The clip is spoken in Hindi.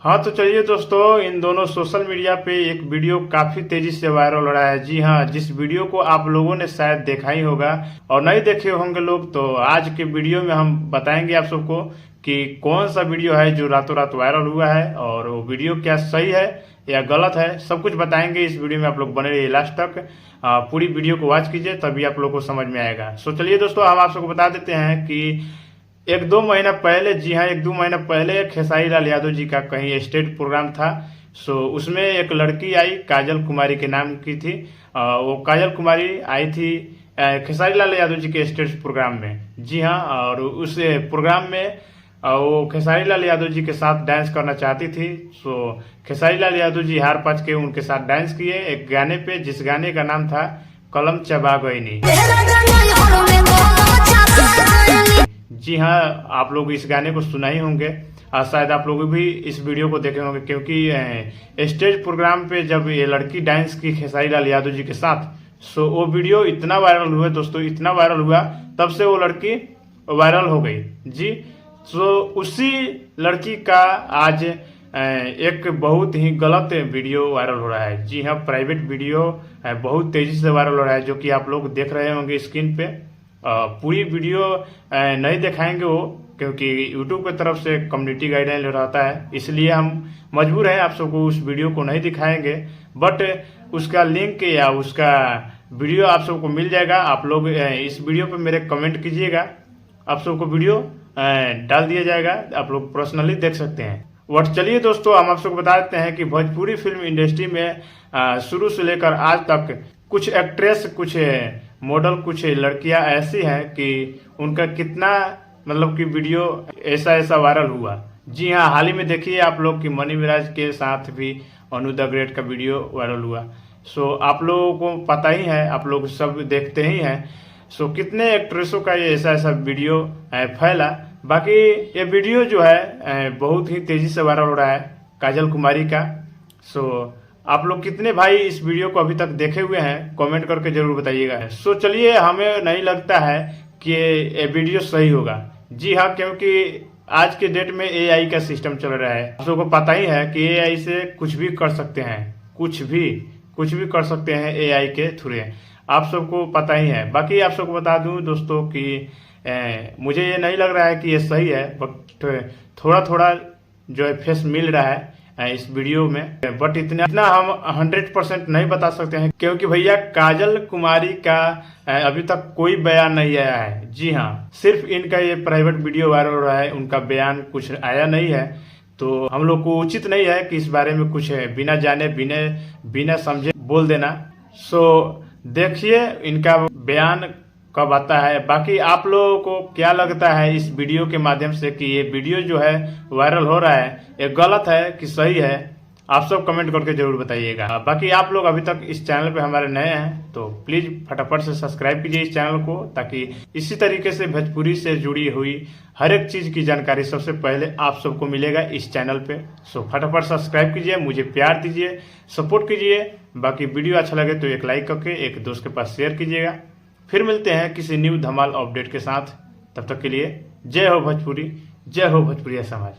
हाँ तो चलिए दोस्तों, इन दोनों सोशल मीडिया पे एक वीडियो काफी तेजी से वायरल हो रहा है। जी हाँ, जिस वीडियो को आप लोगों ने शायद देखा ही होगा और नहीं देखे होंगे लोग, तो आज के वीडियो में हम बताएंगे आप सबको कि कौन सा वीडियो है जो रातों रात वायरल हुआ है और वो वीडियो क्या सही है या गलत है, सब कुछ बताएंगे इस वीडियो में। आप लोग बने रहिए लास्ट तक, पूरी वीडियो को वॉच कीजिए तभी आप लोग को समझ में आएगा। सो चलिए दोस्तों, हम आप सबको बता देते हैं कि एक दो महीना पहले, जी हाँ एक दो महीना पहले, खेसारी लाल यादव जी का कहीं स्टेज प्रोग्राम था। सो उसमें एक लड़की आई, काजल कुमारी के नाम की थी। वो काजल कुमारी आई थी खेसारी लाल यादव जी के स्टेज प्रोग्राम में। जी हाँ, और उस प्रोग्राम में वो खेसारी लाल यादव जी के साथ डांस करना चाहती थी। सो खेसारी लाल यादव जी हार पाच के उनके साथ डांस किए एक गाने पे, जिस गाने का नाम था कलम चबा गईनी। जी हाँ, आप लोग इस गाने को सुना ही होंगे और शायद आप लोग भी इस वीडियो को देखे होंगे, क्योंकि स्टेज प्रोग्राम पे जब ये लड़की डांस की खेसारी लाल यादव जी के साथ, सो वो वीडियो इतना वायरल हुआ दोस्तों, इतना वायरल हुआ, तब से वो लड़की वायरल हो गई। जी, तो उसी लड़की का आज एक बहुत ही गलत वीडियो वायरल हो रहा है। जी हाँ, प्राइवेट वीडियो बहुत तेजी से वायरल हो रहा है, जो कि आप लोग देख रहे होंगे स्क्रीन पे। पूरी वीडियो नहीं दिखाएंगे वो, क्योंकि यूट्यूब की तरफ से कम्युनिटी गाइडलाइन रहता है, इसलिए हम मजबूर हैं आप सबको उस वीडियो को नहीं दिखाएंगे। बट उसका लिंक या उसका वीडियो आप सबको मिल जाएगा। आप लोग इस वीडियो पे मेरे कमेंट कीजिएगा, आप सबको वीडियो डाल दिया जाएगा, आप लोग पर्सनली देख सकते हैं। बट चलिए दोस्तों, हम आप सबको बता देते हैं कि भोजपुरी फिल्म इंडस्ट्री में शुरू से लेकर आज तक कुछ एक्ट्रेस, कुछ मॉडल, कुछ लड़कियां ऐसी हैं कि उनका कितना मतलब कि वीडियो ऐसा ऐसा वायरल हुआ। जी हाँ, हाल ही में देखिए आप लोग कि मनी मिराज के साथ भी अनु द ग्रेट का वीडियो वायरल हुआ। सो आप लोगों को पता ही है, आप लोग सब देखते ही हैं। सो कितने एक्ट्रेसों का ये ऐसा ऐसा वीडियो फैला। बाकी ये वीडियो जो है बहुत ही तेजी से वायरल हो रहा है काजल कुमारी का। सो आप लोग कितने भाई इस वीडियो को अभी तक देखे हुए हैं, कमेंट करके जरूर बताइएगा। सो चलिए, हमें नहीं लगता है कि ये वीडियो सही होगा। जी हाँ, क्योंकि आज के डेट में एआई का सिस्टम चल रहा है। आप सबको पता ही है कि एआई से कुछ भी कर सकते हैं, कुछ भी कर सकते हैं एआई के थ्रू, आप सबको पता ही है। बाकी आप सबको बता दूं दोस्तों कि मुझे ये नहीं लग रहा है कि ये सही है, बट थोड़ा थोड़ा जो है फेस मिल रहा है इस वीडियो में। बट इतना हम 100% नहीं बता सकते हैं, क्योंकि भैया काजल कुमारी का अभी तक कोई बयान नहीं आया है। जी हाँ, सिर्फ इनका ये प्राइवेट वीडियो वायरल हो रहा है, उनका बयान कुछ आया नहीं है। तो हम लोग को उचित नहीं है कि इस बारे में कुछ बिना जाने बिना समझे बोल देना। सो देखिए इनका बयान कब आता है। बाकी आप लोगों को क्या लगता है इस वीडियो के माध्यम से कि ये वीडियो जो है वायरल हो रहा है, ये गलत है कि सही है, आप सब कमेंट करके जरूर बताइएगा। बाकी आप लोग अभी तक इस चैनल पे हमारे नए हैं तो प्लीज फटाफट से सब्सक्राइब कीजिए इस चैनल को, ताकि इसी तरीके से भोजपुरी से जुड़ी हुई हर एक चीज की जानकारी सबसे पहले आप सबको मिलेगा इस चैनल पे। सो फटाफट सब्सक्राइब कीजिए, मुझे प्यार दीजिए, सपोर्ट कीजिए। बाकी वीडियो अच्छा लगे तो एक लाइक करके एक दोस्त के पास शेयर कीजिएगा। फिर मिलते हैं किसी न्यू धमाल अपडेट के साथ, तब तक के लिए जय हो भोजपुरी, जय हो भोजपुरिया समाज।